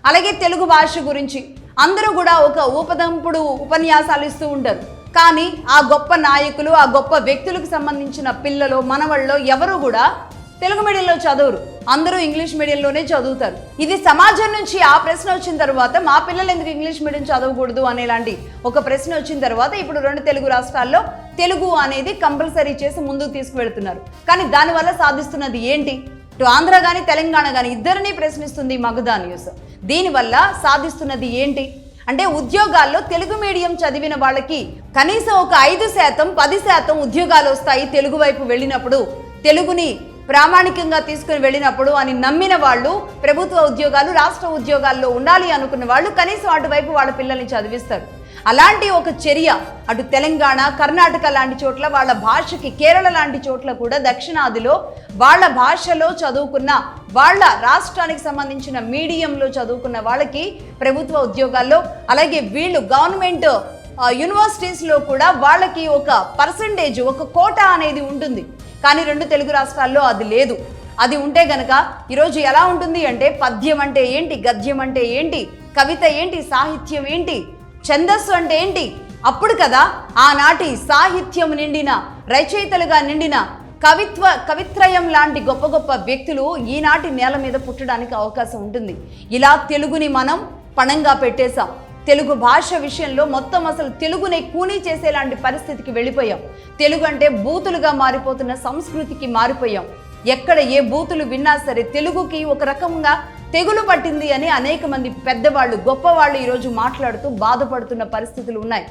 అలాగే తెలుగు భాష గురించి అందరూ కూడా ఒక ఊపదంపుడు ఉపన్యాసాలు ఇస్తూ ఉంటారు. కానీ ఆ గొప్ప నాయకులు, ఆ గొప్ప వ్యక్తులకు సంబంధించిన పిల్లలు, మనవళ్ళు ఎవరు కూడా తెలుగు మీడియంలో చదవరు. అందరూ ఇంగ్లీష్ మీడియంలోనే చదువుతారు. ఇది సమాజం నుంచి ఆ ప్రశ్న వచ్చిన తర్వాత మా పిల్లలు ఎందుకు ఇంగ్లీష్ మీడియం చదవకూడదు అనేలాంటి ఒక ప్రశ్న వచ్చిన తర్వాత ఇప్పుడు 2 తెలుగు రాష్ట్రాల్లో తెలుగు అనేది కంపల్సరీ చేసి ముందుకు తీసుకువెళ్తున్నారు. కానీ దానివల్ల సాధిస్తున్నది ఏంటి? ఇటు ఆంధ్ర కానీ తెలంగాణ కానీ ఇద్దరిని ప్రశ్నిస్తుంది మగధా న్యూస్. దీనివల్ల సాధిస్తున్నది ఏంటి అంటే ఉద్యోగాల్లో తెలుగు మీడియం చదివిన వాళ్ళకి కనీసం ఒక 5%, 10% ఉద్యోగాలు వస్తాయి తెలుగు వైపు వెళ్ళినప్పుడు, తెలుగుని ప్రామాణికంగా తీసుకుని వెళ్ళినప్పుడు అని నమ్మిన వాళ్ళు, ప్రభుత్వ ఉద్యోగాలు, రాష్ట్ర ఉద్యోగాల్లో ఉండాలి అనుకున్న వాళ్ళు కనీసం అటువైపు వాళ్ళ పిల్లల్ని చదివిస్తారు. అలాంటి ఒక చర్య అటు తెలంగాణ, కర్ణాటక లాంటి చోట్ల వాళ్ళ భాషకి, కేరళ లాంటి చోట్ల కూడా దక్షిణాదిలో వాళ్ళ భాషలో చదువుకున్న, వాళ్ళ రాష్ట్రానికి సంబంధించిన మీడియంలో చదువుకున్న వాళ్ళకి ప్రభుత్వ ఉద్యోగాల్లో, అలాగే వీళ్ళు గవర్నమెంట్ యూనివర్సిటీస్లో కూడా వాళ్ళకి ఒక పర్సంటేజ్, ఒక కోటా అనేది ఉంటుంది. కానీ 2 తెలుగు రాష్ట్రాల్లో అది లేదు. అది ఉంటే గనక ఈరోజు ఎలా ఉంటుంది అంటే పద్యం అంటే ఏంటి, గద్యం అంటే ఏంటి, కవిత ఏంటి, సాహిత్యం ఏంటి, ఛందస్సు అంటే ఏంటి, అప్పుడు కదా ఆనాటి సాహిత్యం నిండిన, రచయితలుగా నిండిన కవిత్రయం లాంటి గొప్ప గొప్ప వ్యక్తులు ఈనాటి నేల మీద పుట్టడానికి అవకాశం ఉంటుంది. ఇలా తెలుగుని మనం పణంగా పెట్టేశాం. తెలుగు భాష విషయంలో మొత్తం అసలు తెలుగుని కూనీ చేసేలాంటి పరిస్థితికి వెళ్ళిపోయాం. తెలుగు అంటే బూతులుగా మారిపోతున్న సంస్కృతికి మారిపోయాం. ఎక్కడ ఏ బూతులు విన్నా సరే తెలుగుకి ఒక రకంగా తెగులు పట్టింది అని అనేక మంది పెద్దవాళ్ళు, గొప్పవాళ్ళు ఈరోజు మాట్లాడుతూ బాధపడుతున్న పరిస్థితులు ఉన్నాయి.